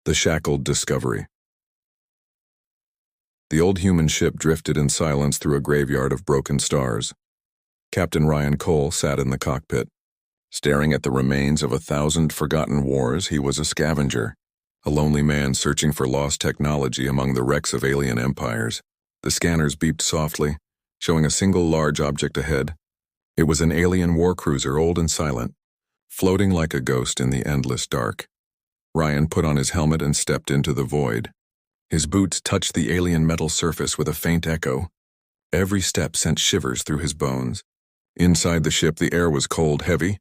The Shackled Discovery. The old human ship drifted in silence through a graveyard of broken stars. Captain Ryan Cole sat in the cockpit. Staring at the remains of 1,000 forgotten wars, he was a scavenger, a lonely man searching for lost technology among the wrecks of alien empires. The scanners beeped softly, showing a single large object ahead. It was an alien war cruiser, old and silent, floating like a ghost in the endless dark. Ryan put on his helmet and stepped into the void. His boots touched the alien metal surface with a faint echo. Every step sent shivers through his bones. Inside the ship, the air was cold, heavy,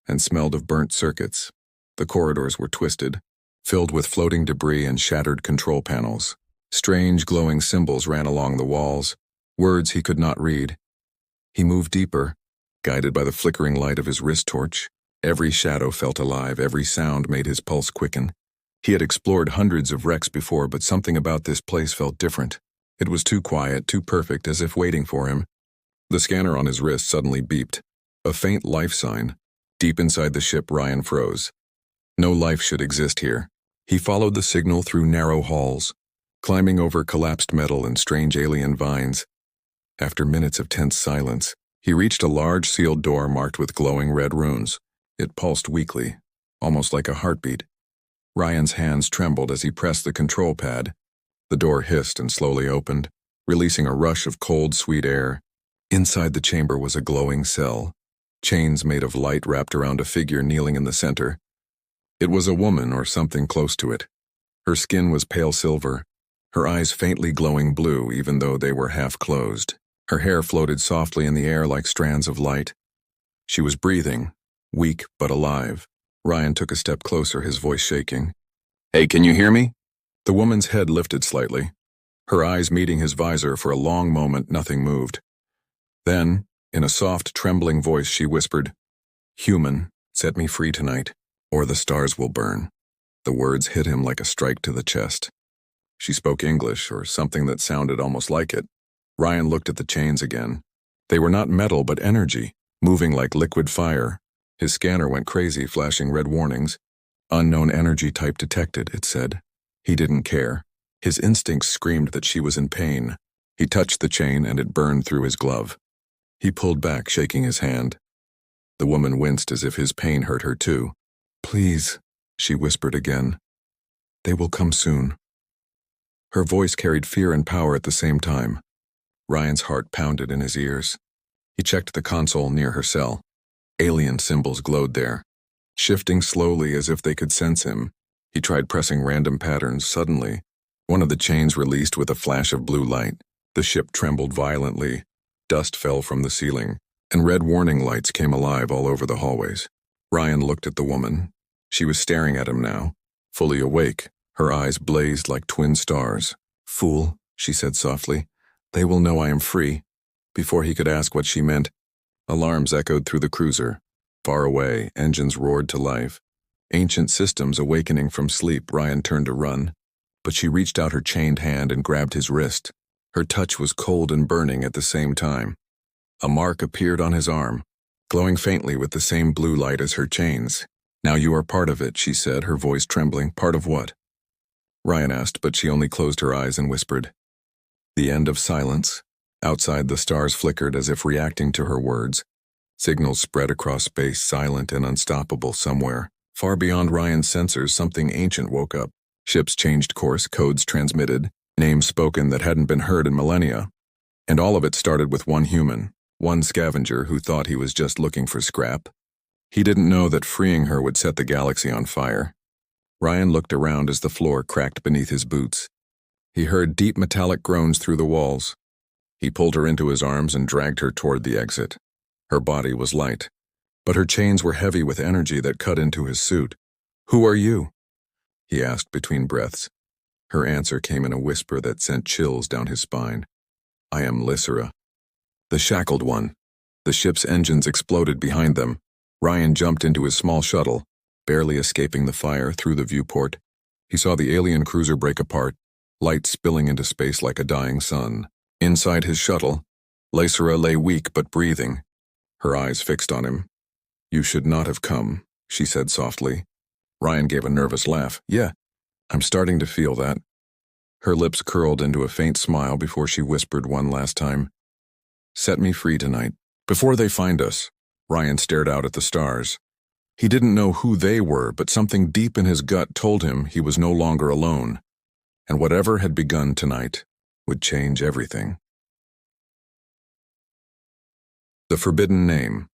and smelled of burnt circuits. The corridors were twisted, filled with floating debris and shattered control panels. Strange glowing symbols ran along the walls, words he could not read. He moved deeper, guided by the flickering light of his wrist torch. Every shadow felt alive, every sound made his pulse quicken. He had explored hundreds of wrecks before, but something about this place felt different. It was too quiet, too perfect, as if waiting for him. The scanner on his wrist suddenly beeped. A faint life sign. Deep inside the ship, Ryan froze. No life should exist here. He followed the signal through narrow halls, climbing over collapsed metal and strange alien vines. After minutes of tense silence, he reached a large sealed door marked with glowing red runes. It pulsed weakly, almost like a heartbeat. Ryan's hands trembled as he pressed the control pad. The door hissed and slowly opened, releasing a rush of cold, sweet air. Inside the chamber was a glowing cell. Chains made of light wrapped around a figure kneeling in the center. It was a woman or something close to it. Her skin was pale silver, her eyes faintly glowing blue even though they were half closed. Her hair floated softly in the air like strands of light. She was breathing, weak but alive. Ryan took a step closer, his voice shaking. "Hey, can you hear me?" The woman's head lifted slightly. Her eyes meeting his visor. For a long moment, nothing moved. Then, in a soft, trembling voice, she whispered, "Human, set me free tonight, or the stars will burn." The words hit him like a strike to the chest. She spoke English, or something that sounded almost like it. Ryan looked at the chains again. They were not metal, but energy, moving like liquid fire. His scanner went crazy, flashing red warnings. "Unknown energy type detected," it said. He didn't care. His instincts screamed that she was in pain. He touched the chain and it burned through his glove. He pulled back, shaking his hand. The woman winced as if his pain hurt her too. "Please," she whispered again. "They will come soon." Her voice carried fear and power at the same time. Ryan's heart pounded in his ears. He checked the console near her cell. Alien symbols glowed there, shifting slowly as if they could sense him. He tried pressing random patterns. Suddenly, one of the chains released with a flash of blue light. The ship trembled violently. Dust fell from the ceiling, and red warning lights came alive all over the hallways. Ryan looked at the woman. She was staring at him now, fully awake. Her eyes blazed like twin stars. "Fool," she said softly. "They will know I am free." Before he could ask what she meant, alarms echoed through the cruiser. Far away, engines roared to life. Ancient systems awakening from sleep. Ryan turned to run, but she reached out her chained hand and grabbed his wrist. Her touch was cold and burning at the same time. A mark appeared on his arm, glowing faintly with the same blue light as her chains. "Now you are part of it," she said, her voice trembling. "Part of what?" Ryan asked, but she only closed her eyes and whispered. The end of silence. Outside, the stars flickered as if reacting to her words. Signals spread across space, silent and unstoppable somewhere. Far beyond Ryan's sensors, something ancient woke up. Ships changed course, codes transmitted, names spoken that hadn't been heard in millennia. And all of it started with one human, one scavenger who thought he was just looking for scrap. He didn't know that freeing her would set the galaxy on fire. Ryan looked around as the floor cracked beneath his boots. He heard deep metallic groans through the walls. He pulled her into his arms and dragged her toward the exit. Her body was light, but her chains were heavy with energy that cut into his suit. "Who are you?" he asked between breaths. Her answer came in a whisper that sent chills down his spine. "I am Lysera, the Shackled One." The ship's engines exploded behind them. Ryan jumped into his small shuttle, barely escaping the fire through the viewport. He saw the alien cruiser break apart, light spilling into space like a dying sun. Inside his shuttle, Lysera lay weak but breathing, her eyes fixed on him. "You should not have come," she said softly. Ryan gave a nervous laugh. "Yeah, I'm starting to feel that. Her lips curled into a faint smile before she whispered one last time. Set me free tonight. Before they find us, Ryan stared out at the stars. He didn't know who they were, but something deep in his gut told him he was no longer alone. And whatever had begun tonight would change everything. The Forbidden Name.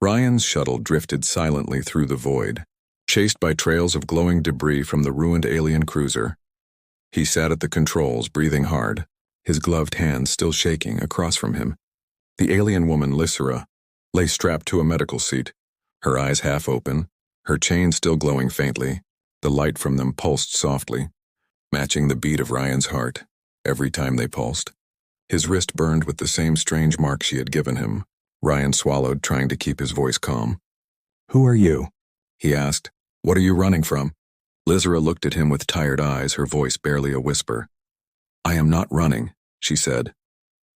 Ryan's shuttle drifted silently through the void, chased by trails of glowing debris from the ruined alien cruiser. He sat at the controls, breathing hard, his gloved hands still shaking across from him. The alien woman, Lysera, lay strapped to a medical seat, her eyes half open, her chains still glowing faintly. The light from them pulsed softly, matching the beat of Ryan's heart every time they pulsed. His wrist burned with the same strange mark she had given him. Ryan swallowed, trying to keep his voice calm. "Who are you?" he asked. "What are you running from?" Lysera looked at him with tired eyes, her voice barely a whisper. "I am not running," she said.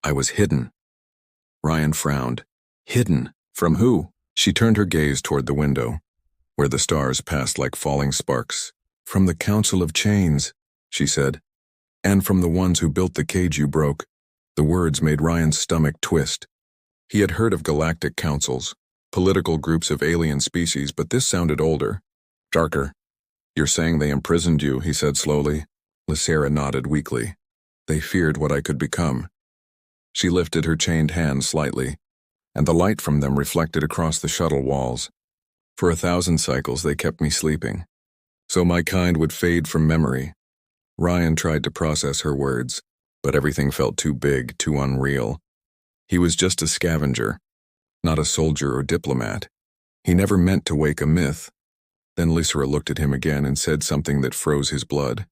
"I was hidden." Ryan frowned. "Hidden? From who?" She turned her gaze toward the window, where the stars passed like falling sparks. "From the Council of Chains," she said. "And from the ones who built the cage you broke." The words made Ryan's stomach twist. He had heard of galactic councils, political groups of alien species, but this sounded older, darker. "You're saying they imprisoned you," he said slowly. Lysera nodded weakly. "They feared what I could become." She lifted her chained hands slightly, and the light from them reflected across the shuttle walls. "For 1,000 cycles they kept me sleeping, so my kind would fade from memory." Ryan tried to process her words, but everything felt too big, too unreal. He was just a scavenger, not a soldier or diplomat. He never meant to wake a myth. Then Lysera looked at him again and said something that froze his blood.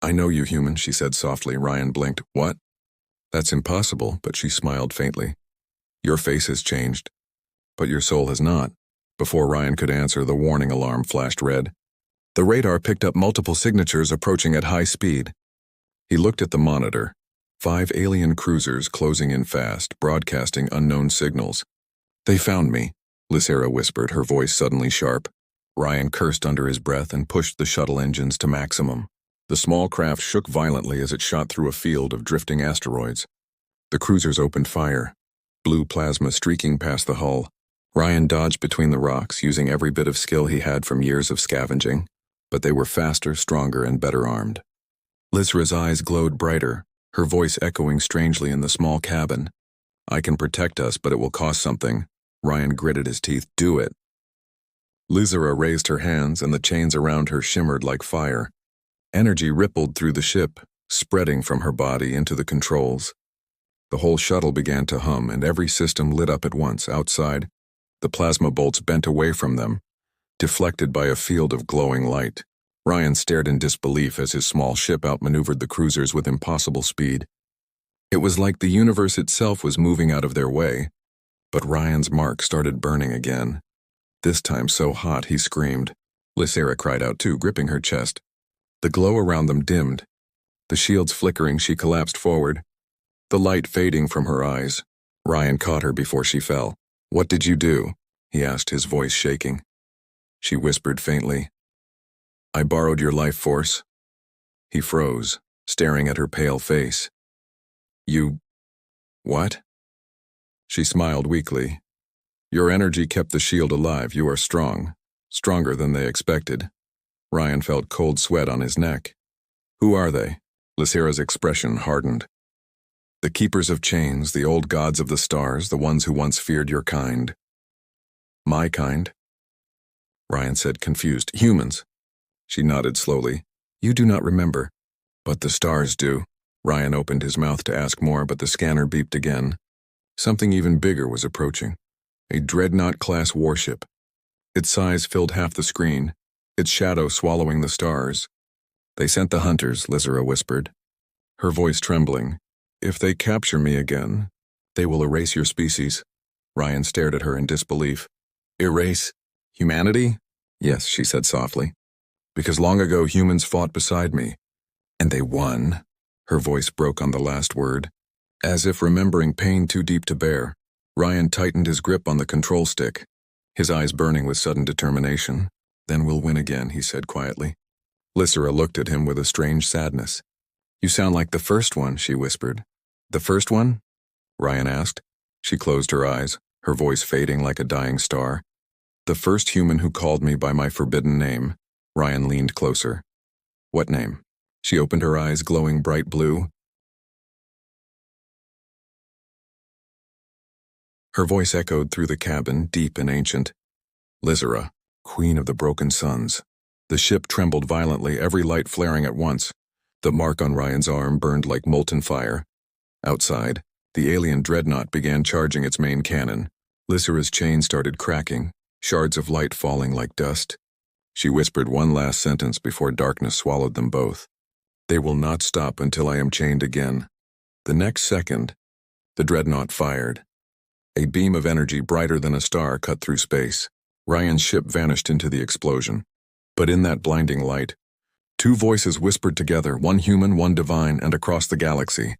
"I know you, human," she said softly. Ryan blinked. "What?" "That's impossible," but she smiled faintly. "Your face has changed, but your soul has not." Before Ryan could answer, the warning alarm flashed red. The radar picked up multiple signatures approaching at high speed. He looked at the monitor. 5 alien cruisers closing in fast, broadcasting unknown signals. "They found me," Lysera whispered, her voice suddenly sharp. Ryan cursed under his breath and pushed the shuttle engines to maximum. The small craft shook violently as it shot through a field of drifting asteroids. The cruisers opened fire, blue plasma streaking past the hull. Ryan dodged between the rocks, using every bit of skill he had from years of scavenging, but they were faster, stronger, and better armed. Lysera's eyes glowed brighter, her voice echoing strangely in the small cabin. "I can protect us, but it will cost something." Ryan gritted his teeth. "Do it." Lysera raised her hands, and the chains around her shimmered like fire. Energy rippled through the ship, spreading from her body into the controls. The whole shuttle began to hum, and every system lit up at once. Outside, the plasma bolts bent away from them, deflected by a field of glowing light. Ryan stared in disbelief as his small ship outmaneuvered the cruisers with impossible speed. It was like the universe itself was moving out of their way, but Ryan's mark started burning again. This time so hot he screamed. Lysera cried out too, gripping her chest. The glow around them dimmed. The shields flickering, she collapsed forward, the light fading from her eyes. Ryan caught her before she fell. "What did you do?" he asked, his voice shaking. She whispered faintly, "I borrowed your life force." He froze, staring at her pale face. "You... what?" She smiled weakly. "Your energy kept the shield alive. You are strong. Stronger than they expected." Ryan felt cold sweat on his neck. "Who are they?" Lysera's expression hardened. "The keepers of chains, the old gods of the stars, the ones who once feared your kind." "My kind?" Ryan said, confused. "Humans." She nodded slowly. "You do not remember." "But the stars do." Ryan opened his mouth to ask more, but the scanner beeped again. Something even bigger was approaching. A dreadnought-class warship. Its size filled half the screen, its shadow swallowing the stars. "They sent the hunters," Lysera whispered, her voice trembling. "If they capture me again, they will erase your species." Ryan stared at her in disbelief. "Erase humanity?" "Yes," she said softly. "Because long ago humans fought beside me, and they won." Her voice broke on the last word. As if remembering pain too deep to bear, Ryan tightened his grip on the control stick, his eyes burning with sudden determination. Then we'll win again, he said quietly. Lysera looked at him with a strange sadness. You sound like the first one, she whispered. The first one? Ryan asked. She closed her eyes, her voice fading like a dying star. The first human who called me by my forbidden name. Ryan leaned closer. What name? She opened her eyes, glowing bright blue. Her voice echoed through the cabin, deep and ancient. Lysera, Queen of the Broken Suns. The ship trembled violently, every light flaring at once. The mark on Ryan's arm burned like molten fire. Outside, the alien dreadnought began charging its main cannon. Lysera's chain started cracking, shards of light falling like dust. She whispered one last sentence before darkness swallowed them both. They will not stop until I am chained again. The next second, the dreadnought fired. A beam of energy brighter than a star cut through space. Ryan's ship vanished into the explosion. But in that blinding light, two voices whispered together, one human, one divine, and across the galaxy.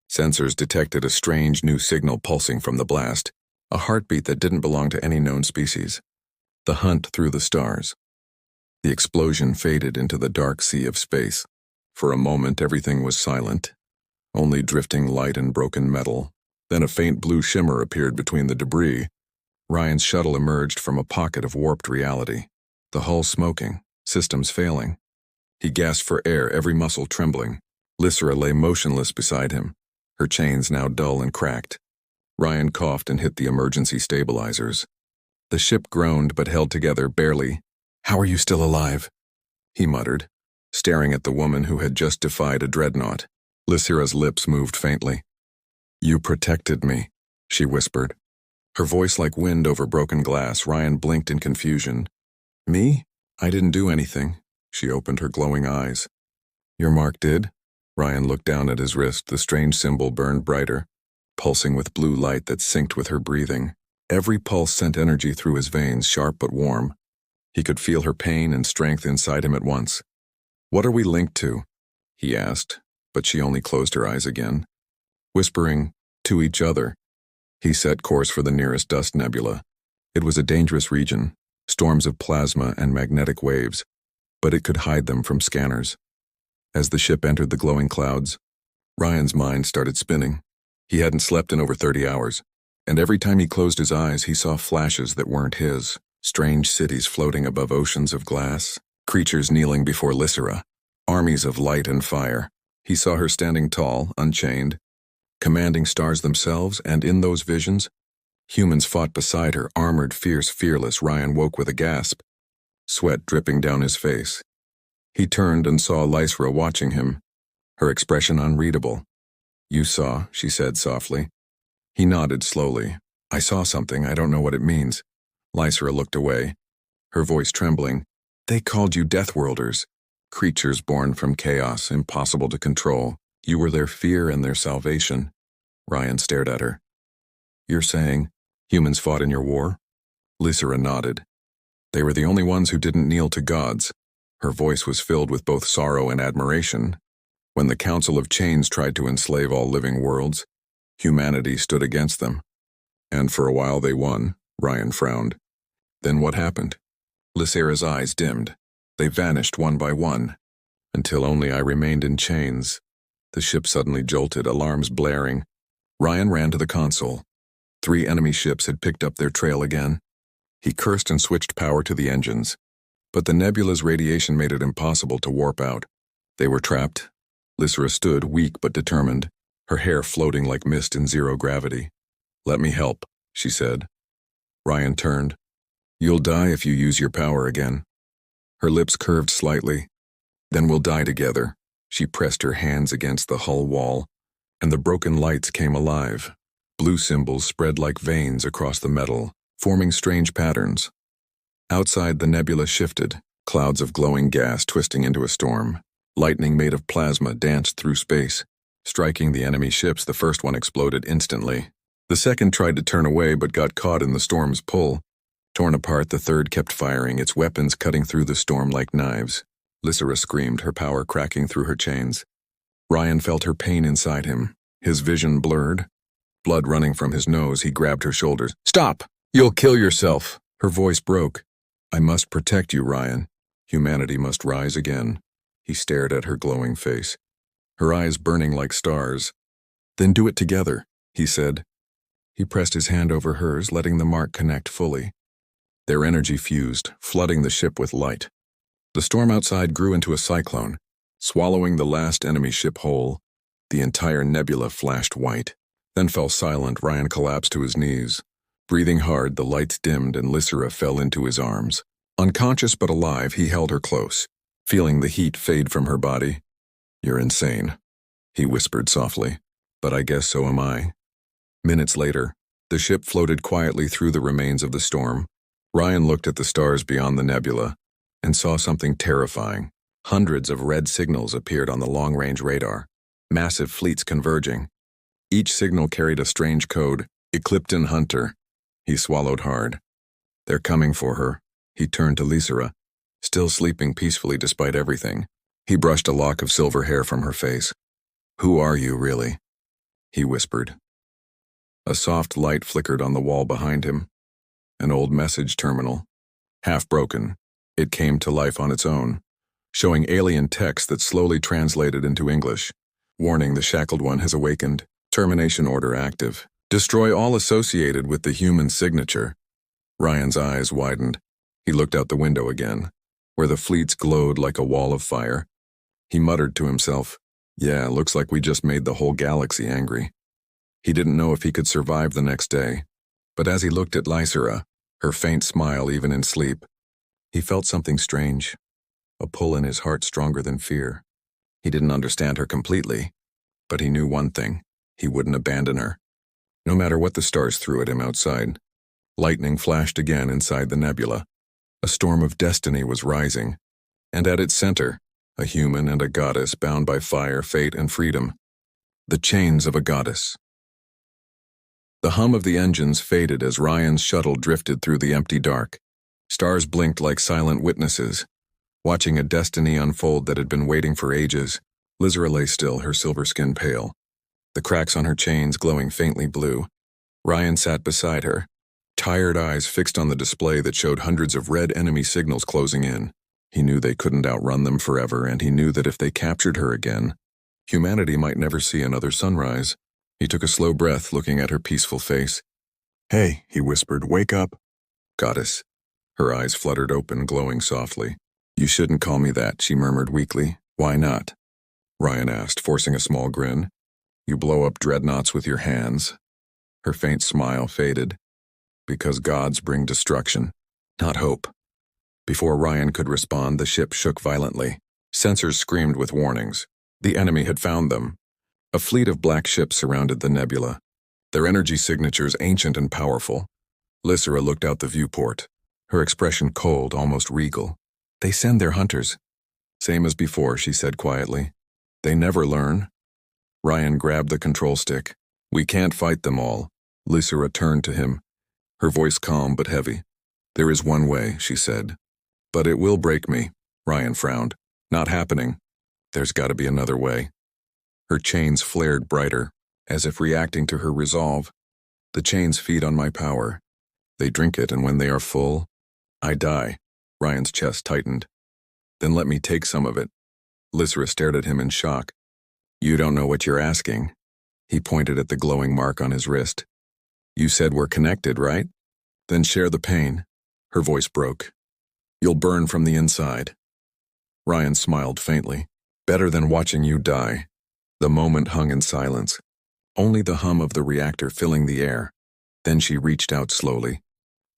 Sensors detected a strange new signal pulsing from the blast, a heartbeat that didn't belong to any known species. The hunt through the stars. The explosion faded into the dark sea of space. For a moment, everything was silent, only drifting light and broken metal. Then a faint blue shimmer appeared between the debris. Ryan's shuttle emerged from a pocket of warped reality. The hull smoking, systems failing. He gasped for air, every muscle trembling. Lysera lay motionless beside him, her chains now dull and cracked. Ryan coughed and hit the emergency stabilizers. The ship groaned but held together barely. How are you still alive? He muttered, staring at the woman who had just defied a dreadnought. Lysera's lips moved faintly. You protected me, she whispered. Her voice like wind over broken glass. Ryan blinked in confusion. Me? I didn't do anything. She opened her glowing eyes. Your mark did? Ryan looked down at his wrist. The strange symbol burned brighter, pulsing with blue light that synced with her breathing. Every pulse sent energy through his veins, sharp but warm. He could feel her pain and strength inside him at once. What are we linked to? He asked, but she only closed her eyes again. Whispering, to each other, he set course for the nearest dust nebula. It was a dangerous region, storms of plasma and magnetic waves, but it could hide them from scanners. As the ship entered the glowing clouds, Ryan's mind started spinning. He hadn't slept in over 30 hours, and every time he closed his eyes, he saw flashes that weren't his. Strange cities floating above oceans of glass, creatures kneeling before Lysera, armies of light and fire. He saw her standing tall, unchained, commanding stars themselves, and in those visions, humans fought beside her, armored, fierce, fearless. Ryan woke with a gasp, sweat dripping down his face. He turned and saw Lysera watching him, her expression unreadable. You saw, she said softly. He nodded slowly. I saw something, I don't know what it means. Lysera looked away, her voice trembling. They called you Deathworlders, creatures born from chaos, impossible to control. You were their fear and their salvation. Ryan stared at her. You're saying humans fought in your war? Lysera nodded. They were the only ones who didn't kneel to gods. Her voice was filled with both sorrow and admiration. When the Council of Chains tried to enslave all living worlds, humanity stood against them. And for a while they won. Ryan frowned. Then what happened? Lysera's eyes dimmed. They vanished one by one, until only I remained in chains. The ship suddenly jolted, alarms blaring. Ryan ran to the console. 3 enemy ships had picked up their trail again. He cursed and switched power to the engines. But the nebula's radiation made it impossible to warp out. They were trapped. Lysera stood, weak but determined, her hair floating like mist in zero gravity. Let me help, she said. Ryan turned. You'll die if you use your power again. Her lips curved slightly. Then we'll die together. She pressed her hands against the hull wall, and the broken lights came alive. Blue symbols spread like veins across the metal, forming strange patterns. Outside, the nebula shifted, clouds of glowing gas twisting into a storm. Lightning made of plasma danced through space, striking the enemy ships. The first one exploded instantly. The second tried to turn away but got caught in the storm's pull. Torn apart, the third kept firing, its weapons cutting through the storm like knives. Lysera screamed, her power cracking through her chains. Ryan felt her pain inside him, his vision blurred. Blood running from his nose, he grabbed her shoulders. Stop! You'll kill yourself! Her voice broke. I must protect you, Ryan. Humanity must rise again. He stared at her glowing face, her eyes burning like stars. Then do it together, he said. He pressed his hand over hers, letting the mark connect fully. Their energy fused, flooding the ship with light. The storm outside grew into a cyclone, swallowing the last enemy ship whole. The entire nebula flashed white, then fell silent. Ryan collapsed to his knees. Breathing hard, the lights dimmed and Lysera fell into his arms. Unconscious but alive, he held her close, feeling the heat fade from her body. You're insane, he whispered softly, but I guess so am I. Minutes later, the ship floated quietly through the remains of the storm. Ryan looked at the stars beyond the nebula and saw something terrifying. Hundreds of red signals appeared on the long-range radar, massive fleets converging. Each signal carried a strange code, Eclipton Hunter. He swallowed hard. They're coming for her. He turned to Lysera, still sleeping peacefully despite everything. He brushed a lock of silver hair from her face. Who are you, really? He whispered. A soft light flickered on the wall behind him. An old message terminal. Half broken, it came to life on its own, showing alien text that slowly translated into English. Warning, the Shackled One has awakened. Termination order active. Destroy all associated with the human signature. Ryan's eyes widened. He looked out the window again, where the fleets glowed like a wall of fire. He muttered to himself, yeah, looks like we just made the whole galaxy angry. He didn't know if he could survive the next day, but as he looked at Lysera, her faint smile even in sleep, he felt something strange, a pull in his heart stronger than fear. He didn't understand her completely, but he knew one thing, he wouldn't abandon her. No matter what the stars threw at him outside. Lightning flashed again inside the nebula. A storm of destiny was rising, and at its center, a human and a goddess bound by fire, fate, and freedom. The chains of a goddess. The hum of the engines faded as Ryan's shuttle drifted through the empty dark. Stars blinked like silent witnesses, watching a destiny unfold that had been waiting for ages. Lysera lay still, her silver skin pale, the cracks on her chains glowing faintly blue. Ryan sat beside her, tired eyes fixed on the display that showed hundreds of red enemy signals closing in. He knew they couldn't outrun them forever, and he knew that if they captured her again, humanity might never see another sunrise. He took a slow breath, looking at her peaceful face. Hey, he whispered, wake up. Goddess. Her eyes fluttered open, glowing softly. You shouldn't call me that, she murmured weakly. Why not? Ryan asked, forcing a small grin. You blow up dreadnoughts with your hands. Her faint smile faded. Because gods bring destruction, not hope. Before Ryan could respond, the ship shook violently. Sensors screamed with warnings. The enemy had found them. A fleet of black ships surrounded the nebula, their energy signatures ancient and powerful. Lysera looked out the viewport, her expression cold, almost regal. They send their hunters. Same as before, she said quietly. They never learn. Ryan grabbed the control stick. We can't fight them all. Lysera turned to him, her voice calm but heavy. There is one way, she said. But it will break me. Ryan frowned. Not happening. There's got to be another way. Her chains flared brighter, as if reacting to her resolve. The chains feed on my power. They drink it, and when they are full, I die. Ryan's chest tightened. Then let me take some of it. Lysera stared at him in shock. You don't know what you're asking. He pointed at the glowing mark on his wrist. You said we're connected, right? Then share the pain. Her voice broke. You'll burn from the inside. Ryan smiled faintly. Better than watching you die. The moment hung in silence, only the hum of the reactor filling the air. Then she reached out slowly.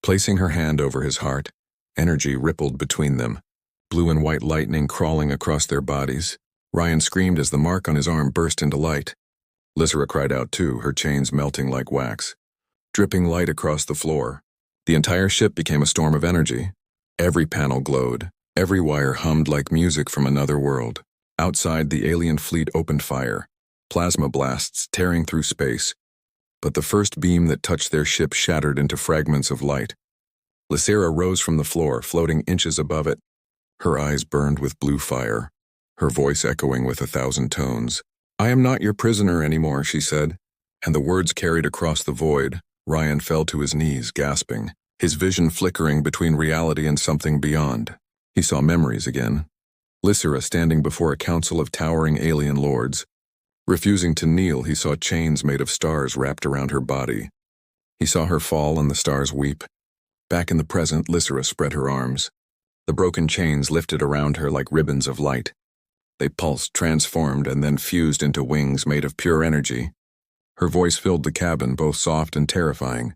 Placing her hand over his heart, energy rippled between them, blue and white lightning crawling across their bodies. Ryan screamed as the mark on his arm burst into light. Lysera cried out too, her chains melting like wax, dripping light across the floor. The entire ship became a storm of energy. Every panel glowed, every wire hummed like music from another world. Outside, the alien fleet opened fire, plasma blasts tearing through space. But the first beam that touched their ship shattered into fragments of light. Lysera rose from the floor, floating inches above it. Her eyes burned with blue fire, her voice echoing with 1,000 tones. I am not your prisoner anymore, she said. And the words carried across the void. Ryan fell to his knees, gasping, his vision flickering between reality and something beyond. He saw memories again. Lysera standing before a council of towering alien lords. Refusing to kneel, he saw chains made of stars wrapped around her body. He saw her fall and the stars weep. Back in the present, Lysera spread her arms. The broken chains lifted around her like ribbons of light. They pulsed, transformed, and then fused into wings made of pure energy. Her voice filled the cabin, both soft and terrifying.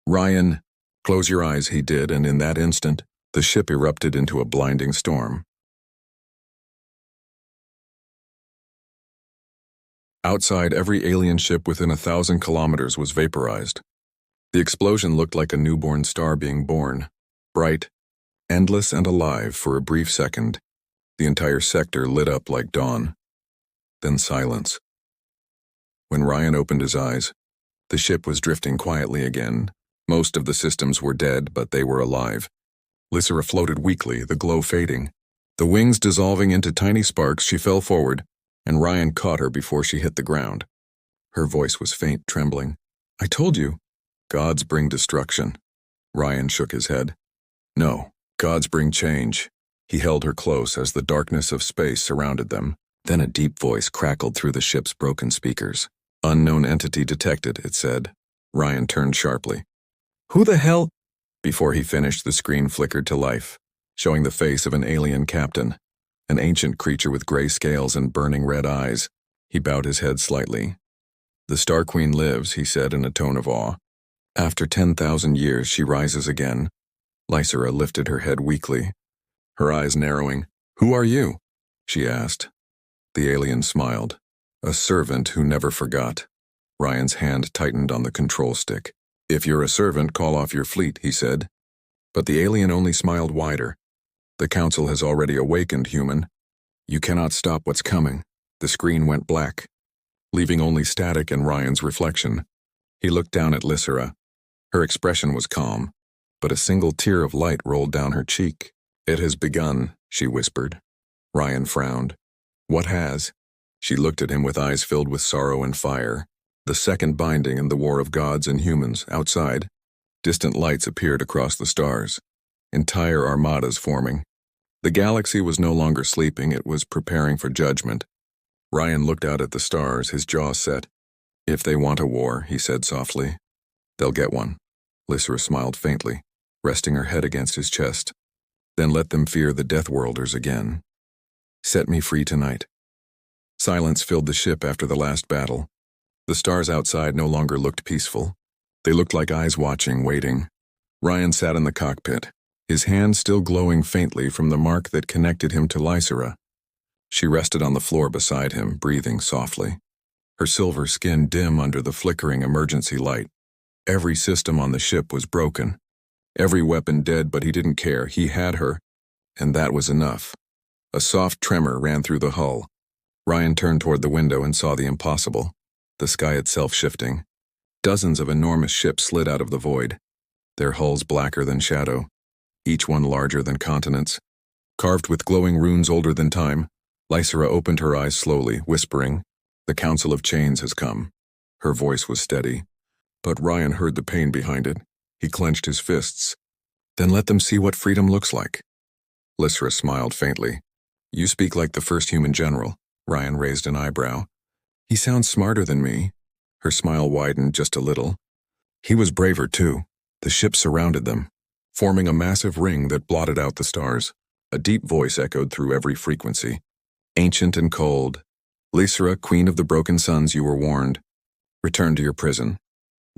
"Ryan, close your eyes," he did, and in that instant, the ship erupted into a blinding storm. Outside, every alien ship within 1,000 kilometers was vaporized. The explosion looked like a newborn star being born, bright, endless, and alive for a brief second. The entire sector lit up like dawn. Then silence. When Ryan opened his eyes, the ship was drifting quietly again. Most of the systems were dead, but they were alive. Lysera floated weakly, the glow fading. The wings dissolving into tiny sparks, she fell forward, and Ryan caught her before she hit the ground. Her voice was faint, trembling. "I told you." "Gods bring destruction." Ryan shook his head. "No, gods bring change." He held her close as the darkness of space surrounded them. Then a deep voice crackled through the ship's broken speakers. "Unknown entity detected," it said. Ryan turned sharply. "Who the hell?" Before he finished, the screen flickered to life, showing the face of an alien captain, an ancient creature with gray scales and burning red eyes. He bowed his head slightly. "The Star Queen lives," he said in a tone of awe. "After 10,000 years, she rises again." Lysera lifted her head weakly, her eyes narrowing. "Who are you?" she asked. The alien smiled. "A servant who never forgot." Ryan's hand tightened on the control stick. "If you're a servant, call off your fleet," he said. But the alien only smiled wider. "The Council has already awakened, human. You cannot stop what's coming." The screen went black, leaving only static and Ryan's reflection. He looked down at Lysera. Her expression was calm, but a single tear of light rolled down her cheek. "It has begun," she whispered. Ryan frowned. "What has?" She looked at him with eyes filled with sorrow and fire. The second binding in the war of gods and humans. Outside, distant lights appeared across the stars. Entire armadas forming. The galaxy was no longer sleeping, it was preparing for judgment. Ryan looked out at the stars, his jaw set. "If they want a war," he said softly, "they'll get one." Lysera smiled faintly, resting her head against his chest. "Then let them fear the Death Worlders again. Set me free tonight." Silence filled the ship after the last battle. The stars outside no longer looked peaceful. They looked like eyes watching, waiting. Ryan sat in the cockpit, his hand still glowing faintly from the mark that connected him to Lysera. She rested on the floor beside him, breathing softly, her silver skin dim under the flickering emergency light. Every system on the ship was broken, every weapon dead, but he didn't care. He had her, and that was enough. A soft tremor ran through the hull. Ryan turned toward the window and saw the impossible, the sky itself shifting. Dozens of enormous ships slid out of the void, their hulls blacker than shadow, each one larger than continents. Carved with glowing runes older than time, Lysera opened her eyes slowly, whispering, "The Council of Chains has come." Her voice was steady, but Ryan heard the pain behind it. He clenched his fists. "Then let them see what freedom looks like." Lysera smiled faintly. "You speak like the first human general." Ryan raised an eyebrow. "He sounds smarter than me." Her smile widened just a little. "He was braver too." The ship surrounded them, forming a massive ring that blotted out the stars. A deep voice echoed through every frequency. "Ancient and cold. Lysera, Queen of the Broken Suns, you were warned. Return to your prison."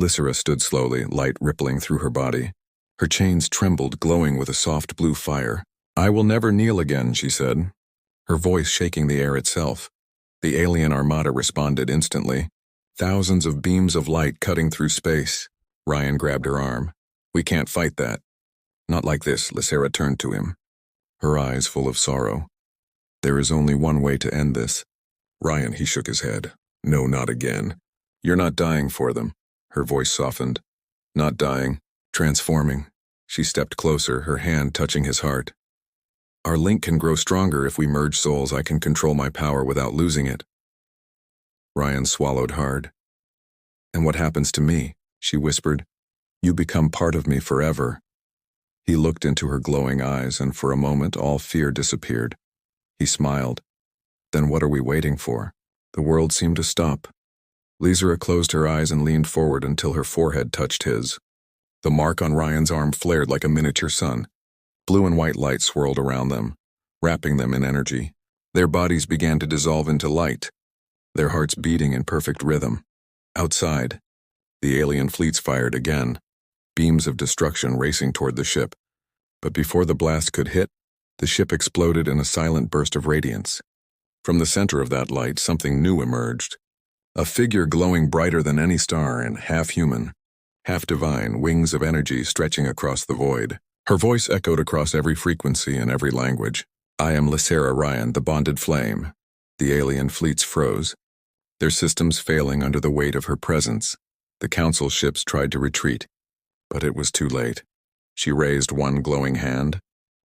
Lysera stood slowly, light rippling through her body. Her chains trembled, glowing with a soft blue fire. "I will never kneel again," she said, her voice shaking the air itself. The alien armada responded instantly, thousands of beams of light cutting through space. Ryan grabbed her arm. "We can't fight that." "Not like this," Lysera turned to him, her eyes full of sorrow. "There is only one way to end this." "Ryan," he shook his head. "No, not again. You're not dying for them." Her voice softened. "Not dying, transforming." She stepped closer, her hand touching his heart. "Our link can grow stronger if we merge souls. I can control my power without losing it." Ryan swallowed hard. "And what happens to me?" she whispered. You become part of me forever." He looked into her glowing eyes, and for a moment all fear disappeared. He smiled. "Then what are we waiting for?" The world seemed to stop. Lysera closed her eyes and leaned forward until her forehead touched his. The mark on Ryan's arm flared like a miniature sun. Blue and white light swirled around them, wrapping them in energy. Their bodies began to dissolve into light, their hearts beating in perfect rhythm. Outside, the alien fleets fired again, beams of destruction racing toward the ship. But before the blast could hit, the ship exploded in a silent burst of radiance. From the center of that light, something new emerged. A figure glowing brighter than any star and half human, half divine, wings of energy stretching across the void. Her voice echoed across every frequency and every language. "I am Lysera Ryan, the bonded flame." The alien fleets froze, their systems failing under the weight of her presence. The council ships tried to retreat, but it was too late. She raised one glowing hand,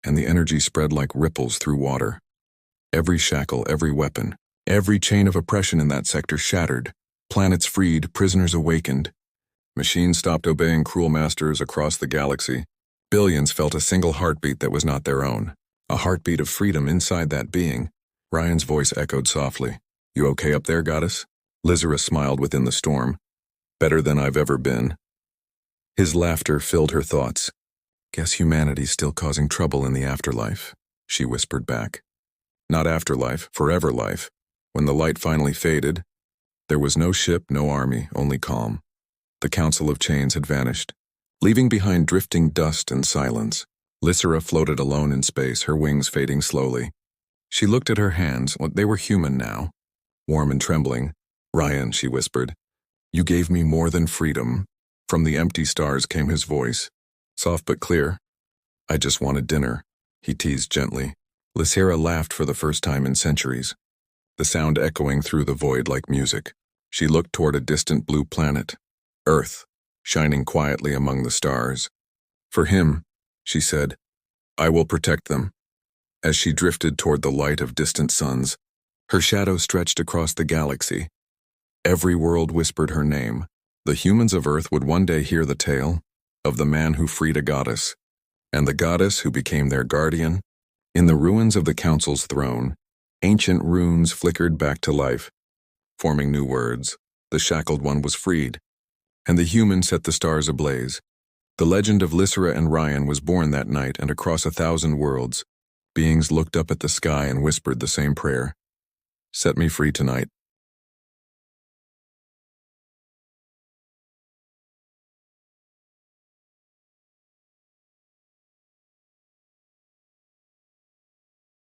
and the energy spread like ripples through water. Every shackle, every weapon, every chain of oppression in that sector shattered. Planets freed, prisoners awakened. Machines stopped obeying cruel masters across the galaxy. Billions felt a single heartbeat that was not their own. A heartbeat of freedom inside that being. Ryan's voice echoed softly. "You okay up there, goddess?" Lysera smiled within the storm. "Better than I've ever been." His laughter filled her thoughts. "Guess humanity's still causing trouble in the afterlife," she whispered back. Not afterlife, forever life. When the light finally faded, there was no ship, no army, only calm. The Council of Chains had vanished, leaving behind drifting dust and silence. Lysera floated alone in space, her wings fading slowly. She looked at her hands. They were human now, warm and trembling. "Ryan," she whispered, "you gave me more than freedom." From the empty stars came his voice, soft but clear. "I just wanted dinner," he teased gently. Lysera laughed for the first time in centuries, the sound echoing through the void like music. She looked toward a distant blue planet, Earth, shining quietly among the stars. "For him," she said, "I will protect them." As she drifted toward the light of distant suns, her shadow stretched across the galaxy. Every world whispered her name. The humans of Earth would one day hear the tale of the man who freed a goddess, and the goddess who became their guardian. In the ruins of the Council's throne, ancient runes flickered back to life, forming new words. The shackled one was freed, and the human set the stars ablaze. The legend of Lysera and Ryan was born that night, and across 1,000 worlds, beings looked up at the sky and whispered the same prayer. "Set me free tonight."